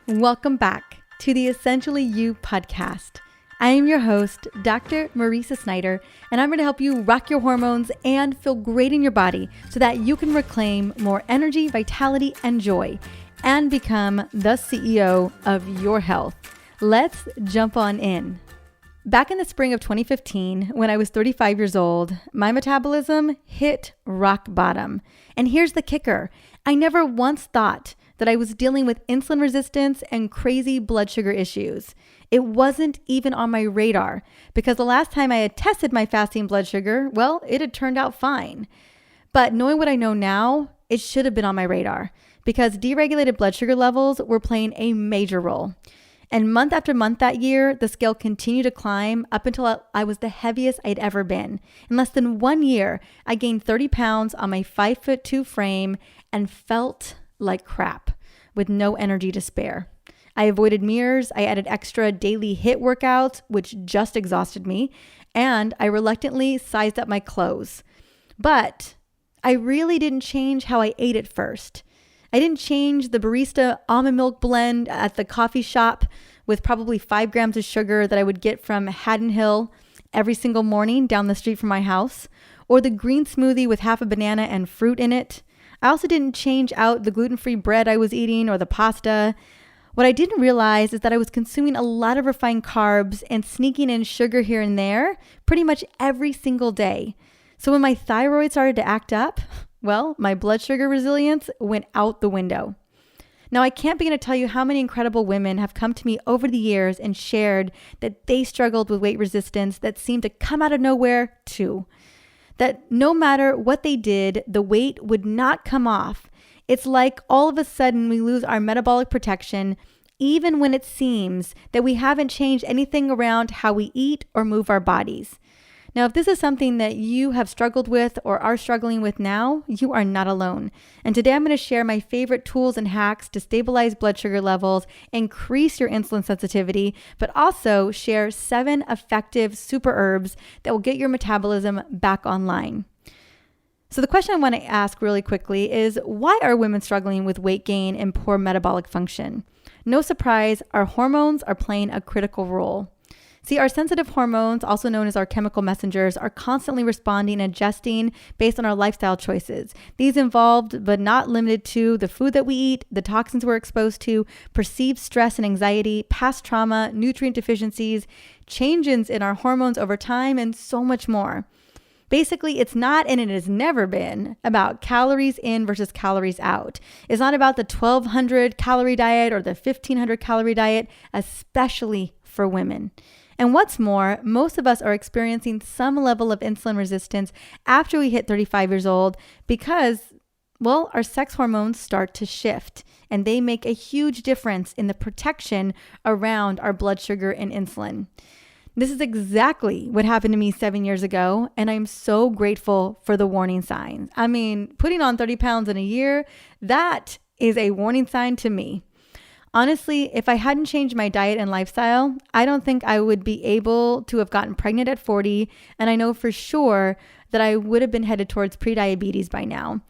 Welcome back to the Essentially You podcast. I am your host, Dr. Marisa Snyder, and I'm going to help you rock your hormones and feel great in your body so that you can reclaim more energy, vitality, and joy and become the CEO of your health. Let's jump on in. Back in the spring of 2015, when I was 35 years old, my metabolism hit rock bottom. And here's the kicker. I never once thought that I was dealing with insulin resistance and crazy blood sugar issues. It wasn't even on my radar because the last time I had tested my fasting blood sugar, well, it had turned out fine. But knowing what I know now, it should have been on my radar because deregulated blood sugar levels were playing a major role. And month after month that year, the scale continued to climb up until I was the heaviest I'd ever been. In less than 1 year, I gained 30 pounds on my 5'2" frame and felt like crap with no energy to spare. I avoided mirrors, I added extra daily HIIT workouts, which just exhausted me, and I reluctantly sized up my clothes. But I really didn't change how I ate at first. I didn't change the barista almond milk blend at the coffee shop with probably 5 grams of sugar that I would get from Haddon Hill every single morning down the street from my house, or the green smoothie with half a banana and fruit in it. I also didn't change out the gluten-free bread I was eating or the pasta. What I didn't realize is that I was consuming a lot of refined carbs and sneaking in sugar here and there pretty much every single day. So when my thyroid started to act up, well, my blood sugar resilience went out the window. Now, I can't begin to tell you how many incredible women have come to me over the years and shared that they struggled with weight resistance that seemed to come out of nowhere too. That no matter what they did, the weight would not come off. It's like all of a sudden we lose our metabolic protection, even when it seems that we haven't changed anything around how we eat or move our bodies. Now, if this is something that you have struggled with or are struggling with now, you are not alone. And today I'm going to share my favorite tools and hacks to stabilize blood sugar levels, increase your insulin sensitivity, but also share 7 effective super herbs that will get your metabolism back online. So the question I want to ask really quickly is, why are women struggling with weight gain and poor metabolic function? No surprise, our hormones are playing a critical role. See, our sensitive hormones, also known as our chemical messengers, are constantly responding and adjusting based on our lifestyle choices. These involved, but not limited to, the food that we eat, the toxins we're exposed to, perceived stress and anxiety, past trauma, nutrient deficiencies, changes in our hormones over time, and so much more. Basically, it's not, and it has never been, about calories in versus calories out. It's not about the 1,200 calorie diet or the 1,500 calorie diet, especially for women. And what's more, most of us are experiencing some level of insulin resistance after we hit 35 years old because, well, our sex hormones start to shift and they make a huge difference in the protection around our blood sugar and insulin. This is exactly what happened to me 7 years ago, and I'm so grateful for the warning signs. I mean, putting on 30 pounds in a year, that is a warning sign to me. Honestly, if I hadn't changed my diet and lifestyle, I don't think I would be able to have gotten pregnant at 40, and I know for sure that I would have been headed towards prediabetes by now.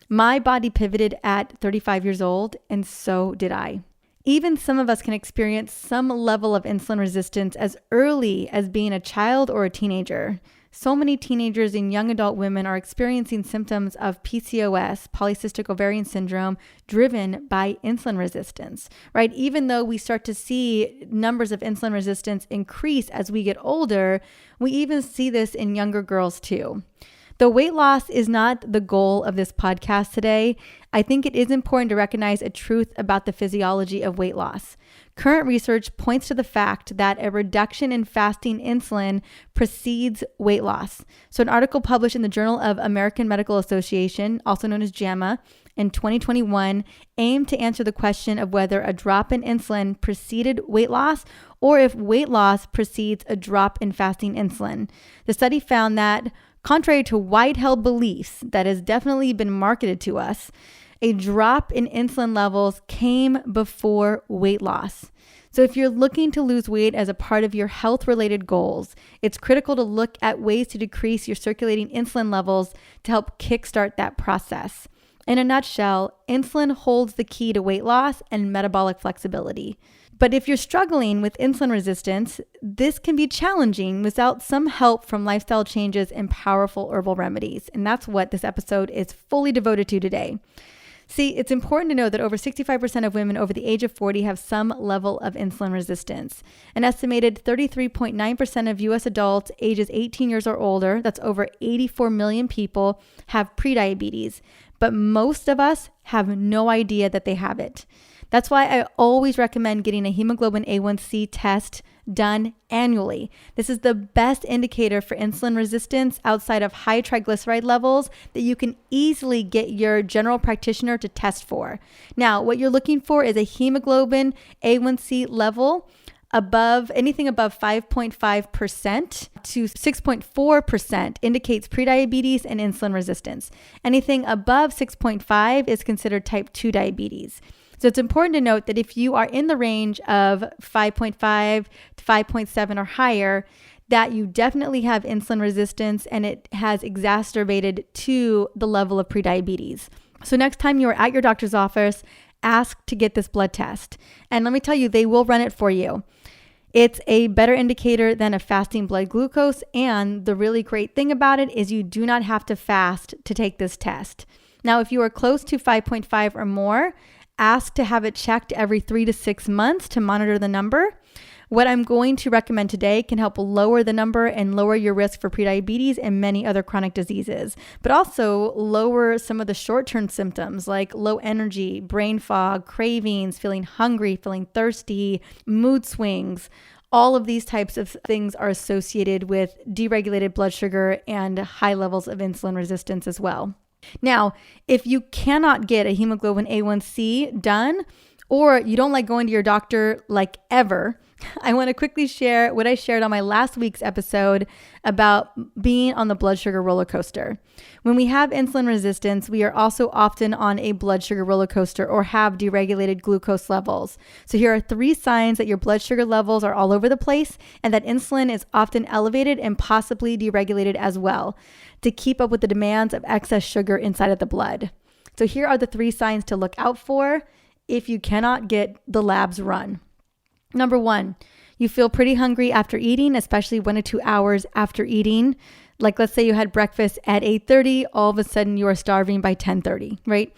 My body pivoted at 35 years old, and so did I. Even some of us can experience some level of insulin resistance as early as being a child or a teenager. So many teenagers and young adult women are experiencing symptoms of PCOS, polycystic ovarian syndrome, driven by insulin resistance, right? Even though we start to see numbers of insulin resistance increase as we get older, we even see this in younger girls too. Though weight loss is not the goal of this podcast today, I think it is important to recognize a truth about the physiology of weight loss. Current research points to the fact that a reduction in fasting insulin precedes weight loss. So an article published in the Journal of American Medical Association, also known as JAMA, in 2021 aimed to answer the question of whether a drop in insulin preceded weight loss or if weight loss precedes a drop in fasting insulin. The study found that, contrary to wide-held beliefs that has definitely been marketed to us, a drop in insulin levels came before weight loss. So if you're looking to lose weight as a part of your health-related goals, it's critical to look at ways to decrease your circulating insulin levels to help kickstart that process. In a nutshell, insulin holds the key to weight loss and metabolic flexibility. But if you're struggling with insulin resistance, this can be challenging without some help from lifestyle changes and powerful herbal remedies. And that's what this episode is fully devoted to today. See, it's important to know that over 65% of women over the age of 40 have some level of insulin resistance. An estimated 33.9% of US adults ages 18 years or older, that's over 84 million people, have prediabetes. But most of us have no idea that they have it. That's why I always recommend getting a hemoglobin A1C test done annually. This is the best indicator for insulin resistance outside of high triglyceride levels that you can easily get your general practitioner to test for. Now, what you're looking for is a hemoglobin A1C level anything above 5.5% to 6.4% indicates prediabetes and insulin resistance. Anything above 6.5 is considered type 2 diabetes. So it's important to note that if you are in the range of 5.5 to 5.7 or higher, that you definitely have insulin resistance and it has exacerbated to the level of prediabetes. So next time you are at your doctor's office, ask to get this blood test. And let me tell you, they will run it for you. It's a better indicator than a fasting blood glucose. And the really great thing about it is you do not have to fast to take this test. Now, if you are close to 5.5 or more, ask to have it checked every 3 to 6 months to monitor the number. What I'm going to recommend today can help lower the number and lower your risk for prediabetes and many other chronic diseases, but also lower some of the short-term symptoms like low energy, brain fog, cravings, feeling hungry, feeling thirsty, mood swings. All of these types of things are associated with deregulated blood sugar and high levels of insulin resistance as well. Now, if you cannot get a hemoglobin A1C done, or you don't like going to your doctor like ever, I want to quickly share what I shared on my last week's episode about being on the blood sugar roller coaster. When we have insulin resistance, we are also often on a blood sugar roller coaster or have deregulated glucose levels. So here are 3 signs that your blood sugar levels are all over the place and that insulin is often elevated and possibly deregulated as well to keep up with the demands of excess sugar inside of the blood. So here are the 3 signs to look out for if you cannot get the labs run. Number 1, you feel pretty hungry after eating, especially 1 to 2 hours after eating. Like let's say you had breakfast at 8:30, all of a sudden you are starving by 10:30, right?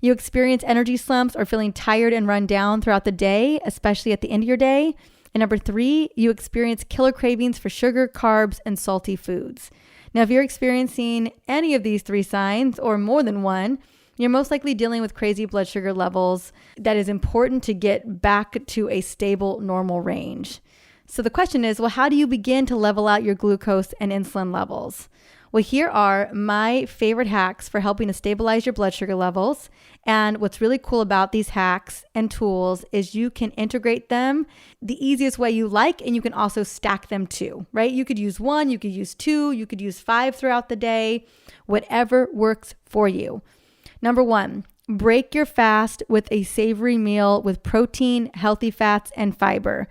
You experience energy slumps or feeling tired and run down throughout the day, especially at the end of your day. And number 3, you experience killer cravings for sugar, carbs, and salty foods. Now, if you're experiencing any of these 3 signs or more than one, you're most likely dealing with crazy blood sugar levels that is important to get back to a stable, normal range. So the question is, well, how do you begin to level out your glucose and insulin levels? Well, here are my favorite hacks for helping to stabilize your blood sugar levels. And what's really cool about these hacks and tools is you can integrate them the easiest way you like, and you can also stack them too, right? You could use 1, you could use 2, you could use 5 throughout the day, whatever works for you. Number 1, break your fast with a savory meal with protein, healthy fats, and fiber.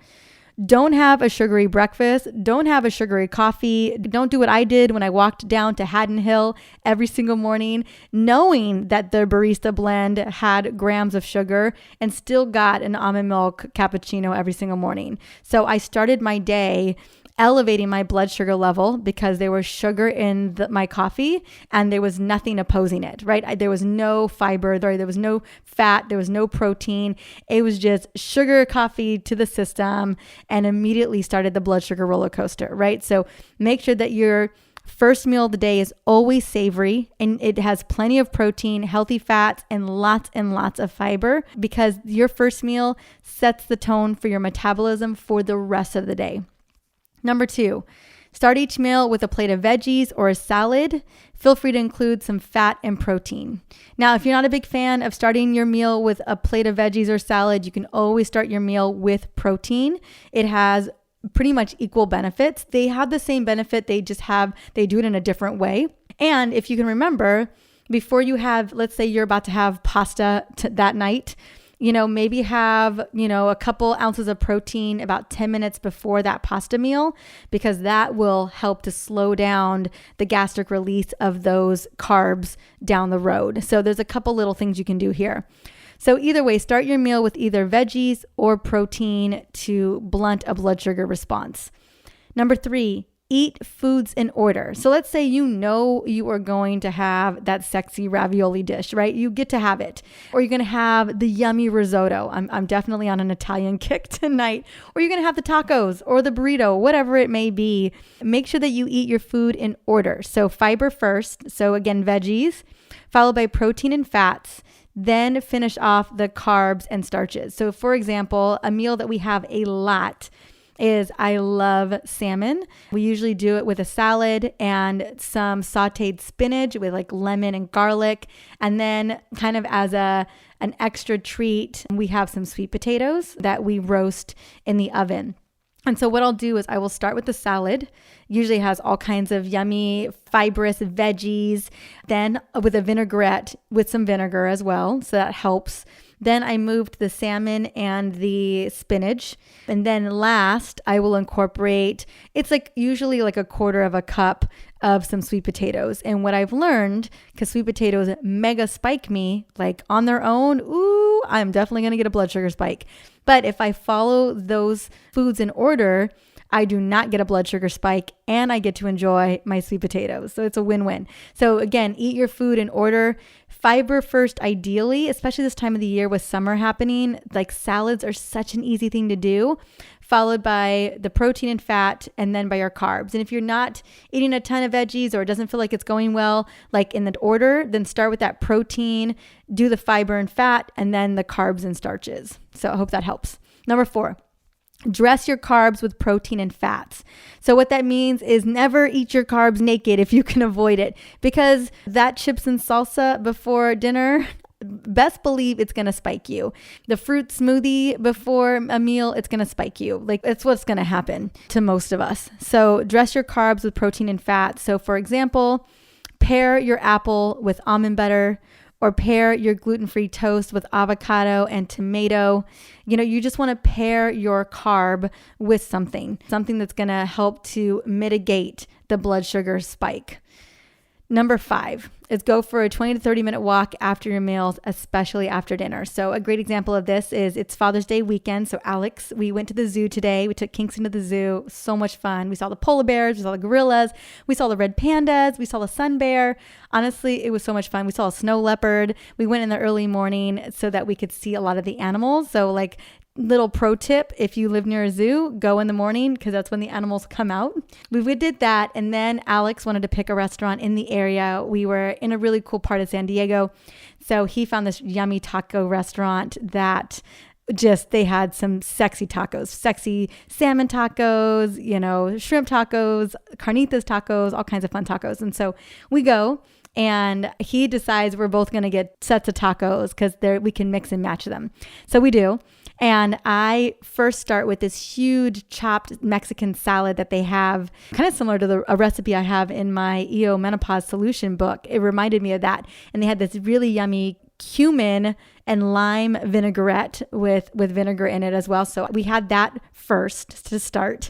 Don't have a sugary breakfast. Don't have a sugary coffee. Don't do what I did when I walked down to Haddon Hill every single morning, knowing that the barista blend had grams of sugar and still got an almond milk cappuccino every single morning. So I started my day elevating my blood sugar level because there was sugar in my coffee and there was nothing opposing it, right? There was no fiber, there was no fat, there was no protein. It was just sugar coffee to the system and immediately started the blood sugar roller coaster, right? So make sure that your first meal of the day is always savory and it has plenty of protein, healthy fats, and lots of fiber because your first meal sets the tone for your metabolism for the rest of the day. Number 2, start each meal with a plate of veggies or a salad. Feel free to include some fat and protein. Now, if you're not a big fan of starting your meal with a plate of veggies or salad, you can always start your meal with protein. It has pretty much equal benefits. They have the same benefit, they do it in a different way. And if you can remember, before you have, let's say you're about to have pasta that night, maybe have, a couple ounces of protein about 10 minutes before that pasta meal, because that will help to slow down the gastric release of those carbs down the road. So there's a couple little things you can do here. So either way, start your meal with either veggies or protein to blunt a blood sugar response. Number 3, eat foods in order. So let's say you are going to have that sexy ravioli dish, right? You get to have it. Or you're going to have the yummy risotto. I'm definitely on an Italian kick tonight. Or you're going to have the tacos or the burrito, whatever it may be. Make sure that you eat your food in order. So fiber first. So again, veggies, followed by protein and fats. Then finish off the carbs and starches. So for example, a meal that we have a lot is I love salmon. We usually do it with a salad and some sauteed spinach with like lemon and garlic. And then kind of as an extra treat, we have some sweet potatoes that we roast in the oven. And so what I'll do is I will start with the salad. Usually has all kinds of yummy, fibrous veggies. Then with a vinaigrette with some vinegar as well. So that helps. Then I moved the salmon and the spinach. And then last, I will incorporate, it's like usually like a quarter of a cup of some sweet potatoes. And what I've learned, because sweet potatoes mega spike me, like on their own, I'm definitely going to get a blood sugar spike. But if I follow those foods in order, I do not get a blood sugar spike and I get to enjoy my sweet potatoes. So it's a win-win. So again, eat your food in order. Fiber first, ideally, especially this time of the year with summer happening. Like salads are such an easy thing to do, followed by the protein and fat, and then by your carbs. And if you're not eating a ton of veggies or it doesn't feel like it's going well, like in the order, then start with that protein, do the fiber and fat, and then the carbs and starches. So I hope that helps. Number 4. Dress your carbs with protein and fats. So what that means is never eat your carbs naked if you can avoid it, because that chips and salsa before dinner, best believe it's going to spike you. The fruit smoothie before a meal, it's going to spike you. Like it's what's going to happen to most of us. So dress your carbs with protein and fat. So for example, pair your apple with almond butter, or pair your gluten-free toast with avocado and tomato. You just want to pair your carb with something that's going to help to mitigate the blood sugar spike. Number 5 is go for a 20 to 30 minute walk after your meals, especially after dinner. So a great example of this is it's Father's Day weekend. So Alex, we went to the zoo today. We took Kingston to the zoo. So much fun. We saw the polar bears. We saw the gorillas. We saw the red pandas. We saw the sun bear. Honestly, it was so much fun. We saw a snow leopard. We went in the early morning so that we could see a lot of the animals. So like, little pro tip, if you live near a zoo, go in the morning because that's when the animals come out. We did that, and then Alex wanted to pick a restaurant in the area. We were in a really cool part of San Diego, so he found this yummy taco restaurant that they had some sexy tacos, sexy salmon tacos, shrimp tacos, carnitas tacos, all kinds of fun tacos. And so we go, and he decides we're both going to get sets of tacos because we can mix and match them. So we do. And I first start with this huge chopped Mexican salad that they have, kind of similar to a recipe I have in my EO Menopause Solution book. It reminded me of that. And they had this really yummy cumin and lime vinaigrette with vinegar in it as well. So we had that first to start.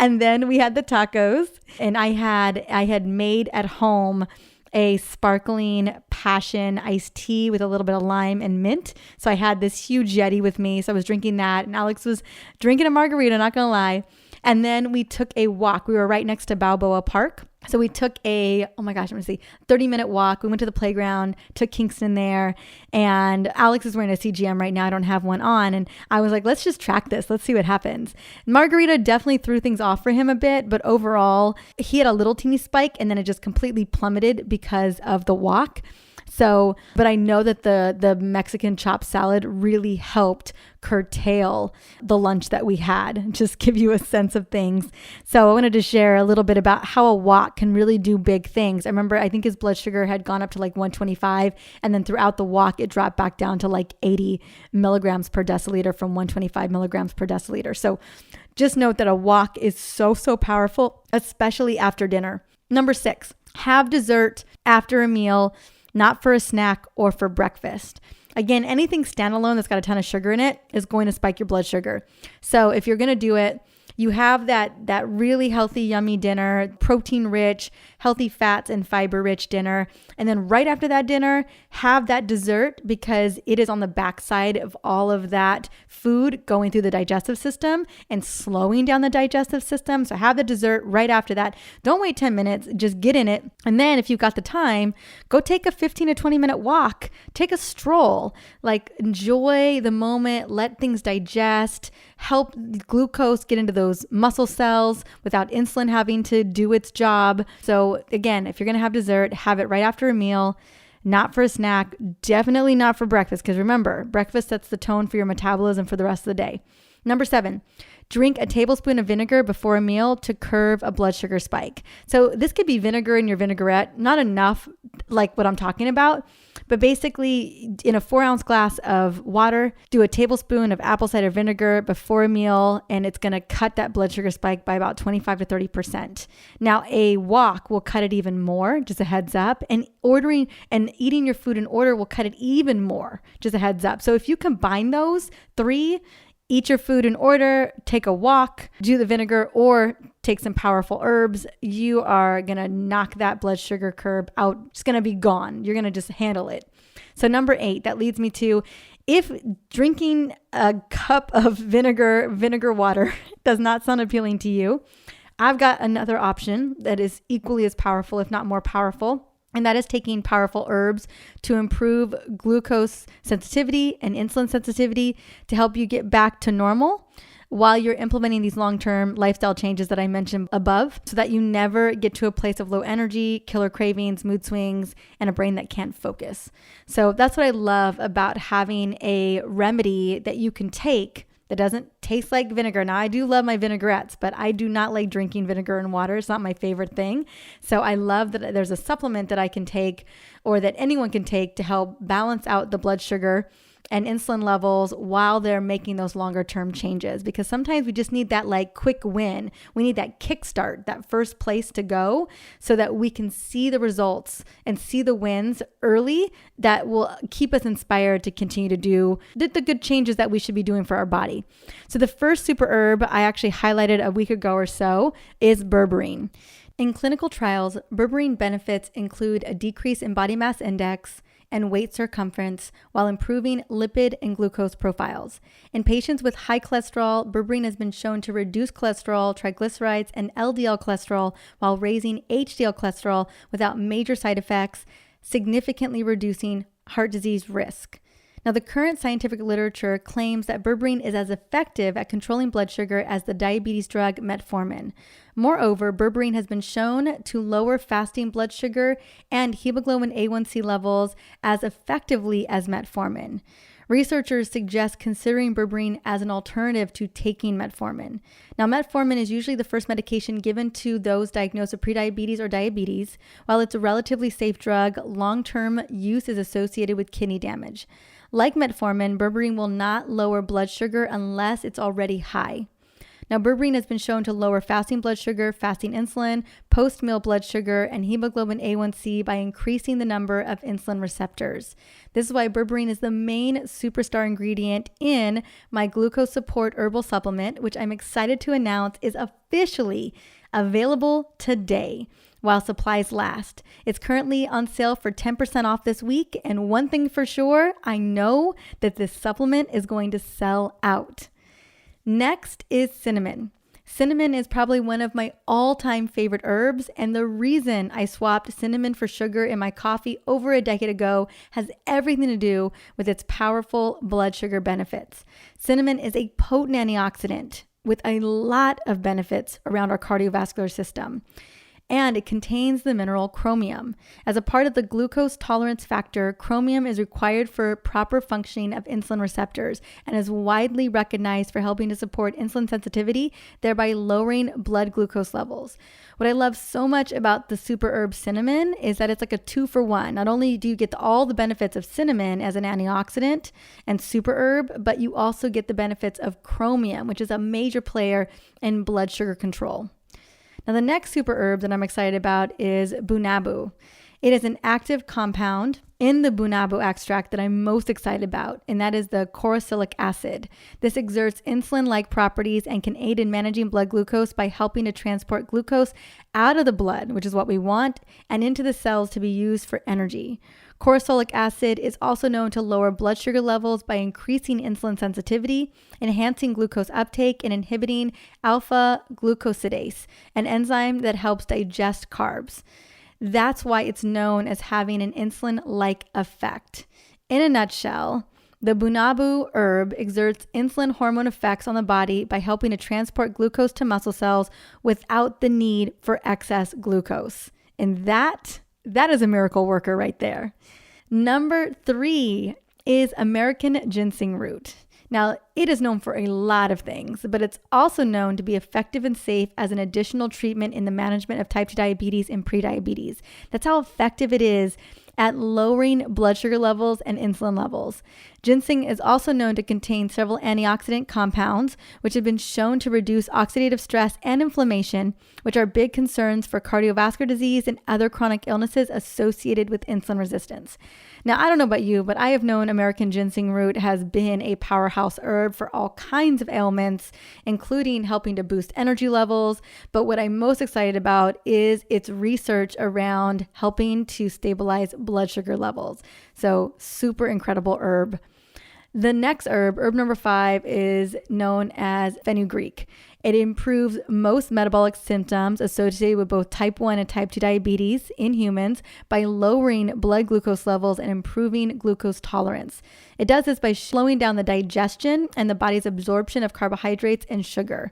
And then we had the tacos. And I had made at home a sparkling passion iced tea with a little bit of lime and mint. So I had this huge Yeti with me. So I was drinking that, and Alex was drinking a margarita, not gonna lie. And then we took a walk. We were right next to Balboa Park. So we took 30-minute walk. We went to the playground, took Kingston there, and Alex is wearing a CGM right now. I don't have one on. And I was like, let's just track this. Let's see what happens. Margarita definitely threw things off for him a bit, but overall, he had a little teeny spike, and then it just completely plummeted because of the walk. So, but I know that the Mexican chopped salad really helped curtail the lunch that we had, just give you a sense of things. So I wanted to share a little bit about how a walk can really do big things. I think his blood sugar had gone up to like 125, and then throughout the walk, it dropped back down to like 80 milligrams per deciliter from 125 milligrams per deciliter. So just note that a walk is so powerful, especially after dinner. Number 6, have dessert after a meal, not for a snack or for breakfast. Again, anything standalone that's got a ton of sugar in it is going to spike your blood sugar. So if you're going to do it, you have that really healthy, yummy dinner, protein rich, healthy fats and fiber rich dinner. And then right after that dinner, have that dessert because it is on the backside of all of that food going through the digestive system and slowing down the digestive system. So have the dessert right after that. Don't wait 10 minutes, just get in it. And then if you've got the time, go take a 15 to 20 minute walk, take a stroll, like enjoy the moment, let things digest, help glucose get into those muscle cells without insulin having to do its job. So again, if you're going to have dessert, have it right after a meal, not for a snack, definitely not for breakfast. Because remember, breakfast sets the tone for your metabolism for the rest of the day. Number 7, drink a tablespoon of vinegar before a meal to curb a blood sugar spike. So this could be vinegar in your vinaigrette, not enough like what I'm talking about, but basically in a 4-ounce glass of water, do a tablespoon of apple cider vinegar before a meal, and it's going to cut that blood sugar spike by about 25 to 30%. Now a walk will cut it even more, just a heads up, and ordering and eating your food in order will cut it even more, just a heads up. So if you combine those 3, eat your food in order, take a walk, do the vinegar, or take some powerful herbs, you are going to knock that blood sugar curve out. It's going to be gone. You're going to just handle it. So number 8, that leads me to, if drinking a cup of vinegar water does not sound appealing to you, I've got another option that is equally as powerful, if not more powerful. And that is taking powerful herbs to improve glucose sensitivity and insulin sensitivity to help you get back to normal while you're implementing these long-term lifestyle changes that I mentioned above, so that you never get to a place of low energy, killer cravings, mood swings, and a brain that can't focus. So that's what I love about having a remedy that you can take that doesn't taste like vinegar. Now, I do love my vinaigrettes, but I do not like drinking vinegar and water. It's not my favorite thing. So I love that there's a supplement that I can take, or that anyone can take, to help balance out the blood sugar and insulin levels while they're making those longer term changes. Because sometimes we just need that like quick win. We need that kickstart, that first place to go, so that we can see the results and see the wins early that will keep us inspired to continue to do the good changes that we should be doing for our body. So the first super herb I actually highlighted a week ago or so is berberine. In clinical trials, berberine benefits include a decrease in body mass index and waist circumference while improving lipid and glucose profiles. In patients with high cholesterol, berberine has been shown to reduce cholesterol, triglycerides, and LDL cholesterol while raising HDL cholesterol without major side effects, significantly reducing heart disease risk. Now, the current scientific literature claims that berberine is as effective at controlling blood sugar as the diabetes drug metformin. Moreover, berberine has been shown to lower fasting blood sugar and hemoglobin A1C levels as effectively as metformin. Researchers suggest considering berberine as an alternative to taking metformin. Now, metformin is usually the first medication given to those diagnosed with prediabetes or diabetes. While it's a relatively safe drug, long-term use is associated with kidney damage. Like metformin, berberine will not lower blood sugar unless it's already high. Now, berberine has been shown to lower fasting blood sugar, fasting insulin, post-meal blood sugar, and hemoglobin A1C by increasing the number of insulin receptors. This is why berberine is the main superstar ingredient in my glucose support herbal supplement, which I'm excited to announce is officially available today while supplies last. It's currently on sale for 10% off this week, and one thing for sure, I know that this supplement is going to sell out. Next is cinnamon. Cinnamon is probably one of my all-time favorite herbs, and the reason I swapped cinnamon for sugar in my coffee over a decade ago has everything to do with its powerful blood sugar benefits. Cinnamon is a potent antioxidant with a lot of benefits around our cardiovascular system. And it contains the mineral chromium. As a part of the glucose tolerance factor, chromium is required for proper functioning of insulin receptors and is widely recognized for helping to support insulin sensitivity, thereby lowering blood glucose levels. What I love so much about the super herb cinnamon is that it's like a 2-for-1. Not only do you get all the benefits of cinnamon as an antioxidant and super herb, but you also get the benefits of chromium, which is a major player in blood sugar control. Now, the next super herb that I'm excited about is bunabu. It is an active compound in the bunabu extract that I'm most excited about, and that is the corosilic acid. This exerts insulin-like properties and can aid in managing blood glucose by helping to transport glucose out of the blood, which is what we want, and into the cells to be used for energy. Corosilic acid is also known to lower blood sugar levels by increasing insulin sensitivity, enhancing glucose uptake, and inhibiting alpha glucosidase, an enzyme that helps digest carbs. That's why it's known as having an insulin-like effect. In a nutshell, the bunabu herb exerts insulin hormone effects on the body by helping to transport glucose to muscle cells without the need for excess glucose. And that is a miracle worker right there. Number 3 is American ginseng root. Now, it is known for a lot of things, but it's also known to be effective and safe as an additional treatment in the management of type 2 diabetes and prediabetes. That's how effective it is at lowering blood sugar levels and insulin levels. Ginseng is also known to contain several antioxidant compounds, which have been shown to reduce oxidative stress and inflammation, which are big concerns for cardiovascular disease and other chronic illnesses associated with insulin resistance. Now, I don't know about you, but I have known American ginseng root has been a powerhouse herb for all kinds of ailments, including helping to boost energy levels. But what I'm most excited about is its research around helping to stabilize blood sugar levels. So super incredible herb. The next herb number 5, is known as fenugreek. It improves most metabolic symptoms associated with both type 1 and type 2 diabetes in humans by lowering blood glucose levels and improving glucose tolerance. It does this by slowing down the digestion and the body's absorption of carbohydrates and sugar.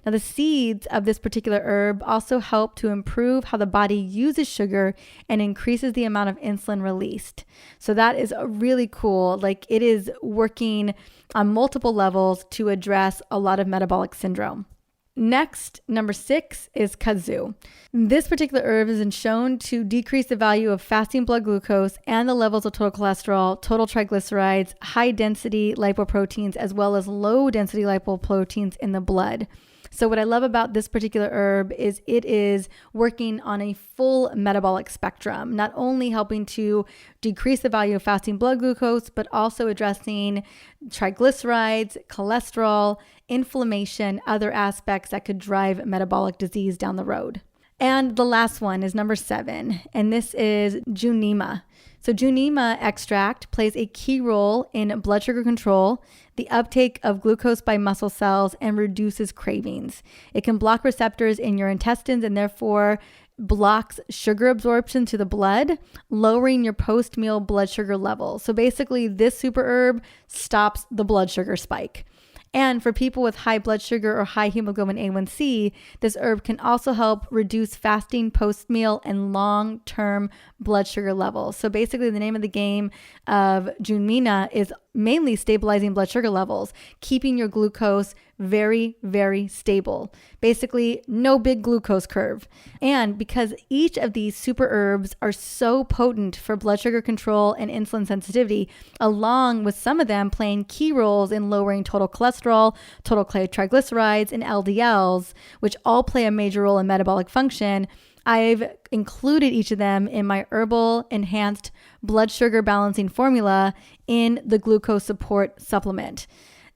Now, the seeds of this particular herb also help to improve how the body uses sugar and increases the amount of insulin released. So that is really cool. Like, it is working on multiple levels to address a lot of metabolic syndrome. Next, number 6 is kudzu. This particular herb has been shown to decrease the value of fasting blood glucose and the levels of total cholesterol, total triglycerides, high density lipoproteins, as well as low density lipoproteins in the blood. So what I love about this particular herb is it is working on a full metabolic spectrum, not only helping to decrease the value of fasting blood glucose, but also addressing triglycerides, cholesterol, inflammation, other aspects that could drive metabolic disease down the road. And the last one is number 7, and this is Junima. So Junima extract plays a key role in blood sugar control, the uptake of glucose by muscle cells, and reduces cravings. It can block receptors in your intestines and therefore blocks sugar absorption to the blood, lowering your post-meal blood sugar levels. So basically, this super herb stops the blood sugar spike. And for people with high blood sugar or high hemoglobin A1C, this herb can also help reduce fasting post-meal and long-term blood sugar levels. So basically, the name of the game of Junima is mainly stabilizing blood sugar levels, keeping your glucose very, very stable. Basically, no big glucose curve. And because each of these super herbs are so potent for blood sugar control and insulin sensitivity, along with some of them playing key roles in lowering total cholesterol, total triglycerides, and LDLs, which all play a major role in metabolic function, I've included each of them in my herbal enhanced blood sugar balancing formula in the glucose support supplement.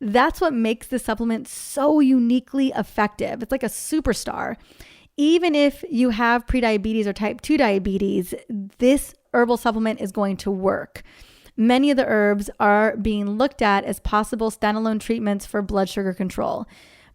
That's what makes the supplement so uniquely effective. It's like a superstar. Even if you have prediabetes or type 2 diabetes, this herbal supplement is going to work. Many of the herbs are being looked at as possible standalone treatments for blood sugar control.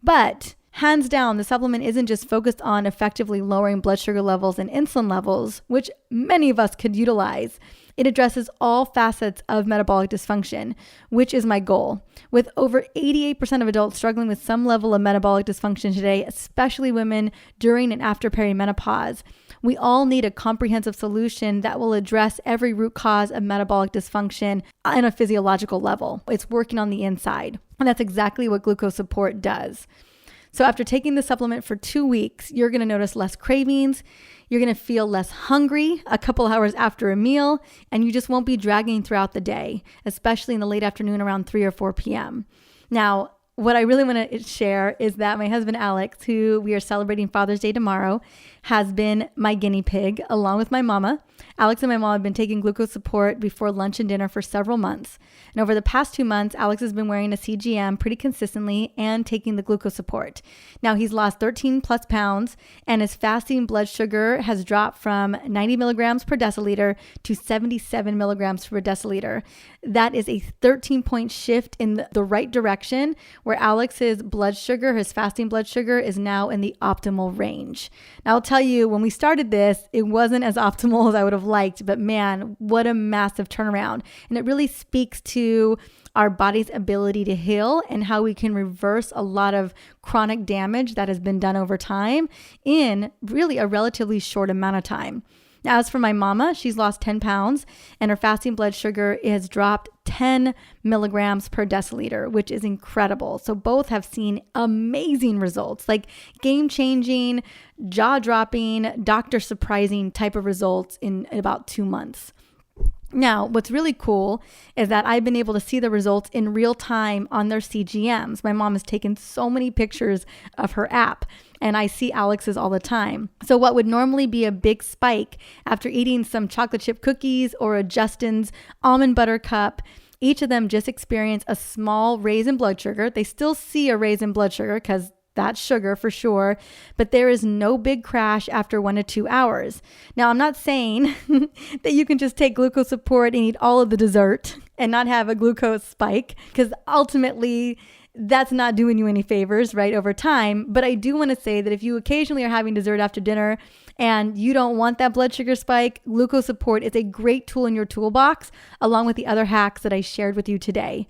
But hands down, the supplement isn't just focused on effectively lowering blood sugar levels and insulin levels, which many of us could utilize. It addresses all facets of metabolic dysfunction, which is my goal. With over 88% of adults struggling with some level of metabolic dysfunction today, especially women during and after perimenopause, we all need a comprehensive solution that will address every root cause of metabolic dysfunction on a physiological level. It's working on the inside, and that's exactly what glucose support does. So after taking the supplement for 2 weeks, you're going to notice less cravings. You're going to feel less hungry a couple hours after a meal, and you just won't be dragging throughout the day, especially in the late afternoon around 3 or 4 p.m. Now, what I really want to share is that my husband, Alex, who we are celebrating Father's Day tomorrow, has been my guinea pig along with my mama. Alex and my mom have been taking glucose support before lunch and dinner for several months. And over the past 2 months, Alex has been wearing a CGM pretty consistently and taking the glucose support. Now he's lost 13 plus pounds and his fasting blood sugar has dropped from 90 milligrams per deciliter to 77 milligrams per deciliter. That is a 13-point shift in the right direction, where Alex's blood sugar, his fasting blood sugar, is now in the optimal range. Now I'll tell you, when we started this, it wasn't as optimal as I would have liked, but man, what a massive turnaround. And it really speaks to our body's ability to heal and how we can reverse a lot of chronic damage that has been done over time in really a relatively short amount of time. Now, as for my mama, she's lost 10 pounds and her fasting blood sugar has dropped 10 milligrams per deciliter, which is incredible. So both have seen amazing results, like game-changing, jaw-dropping, doctor-surprising type of results in about 2 months. Now, what's really cool is that I've been able to see the results in real time on their CGMs. My mom has taken so many pictures of her app, and I see Alex's all the time. So what would normally be a big spike after eating some chocolate chip cookies or a Justin's almond butter cup, each of them just experience a small raise in blood sugar. They still see a raise in blood sugar because that's sugar for sure, but there is no big crash after 1 to 2 hours. Now, I'm not saying that you can just take glucose support and eat all of the dessert and not have a glucose spike, because ultimately that's not doing you any favors, right, over time. But I do want to say that if you occasionally are having dessert after dinner and you don't want that blood sugar spike, glucose support is a great tool in your toolbox, along with the other hacks that I shared with you today.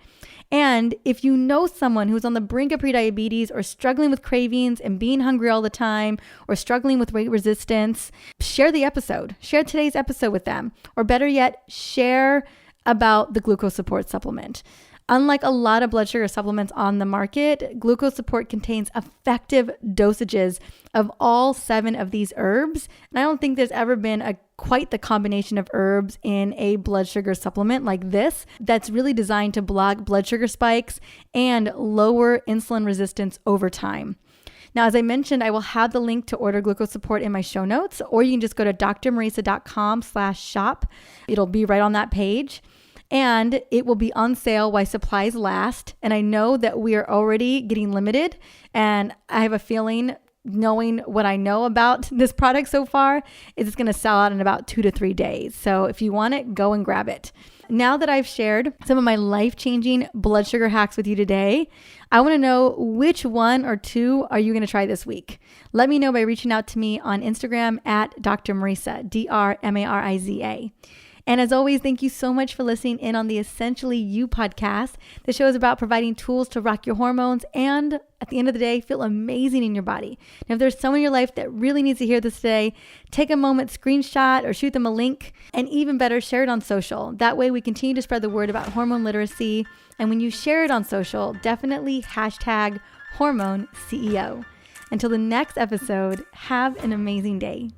And if you know someone who's on the brink of prediabetes or struggling with cravings and being hungry all the time or struggling with weight resistance, share the episode. Share today's episode with them. Or better yet, share about the glucose support supplement. Unlike a lot of blood sugar supplements on the market, glucose support contains effective dosages of all 7 of these herbs. And I don't think there's ever been quite the combination of herbs in a blood sugar supplement like this that's really designed to block blood sugar spikes and lower insulin resistance over time. Now, as I mentioned, I will have the link to order glucose support in my show notes, or you can just go to drmarisa.com/shop. It'll be right on that page. And it will be on sale while supplies last. And I know that we are already getting limited. And I have a feeling, knowing what I know about this product so far, it's going to sell out in about 2 to 3 days. So if you want it, go and grab it. Now that I've shared some of my life-changing blood sugar hacks with you today, I want to know which 1 or 2 are you going to try this week? Let me know by reaching out to me on Instagram at Dr. Marisa, DrMariza. And as always, thank you so much for listening in on the Essentially You podcast. The show is about providing tools to rock your hormones and, at the end of the day, feel amazing in your body. Now, if there's someone in your life that really needs to hear this today, take a moment, screenshot, or shoot them a link, and even better, share it on social. That way we continue to spread the word about hormone literacy. And when you share it on social, definitely #HormoneCEO. Until the next episode, have an amazing day.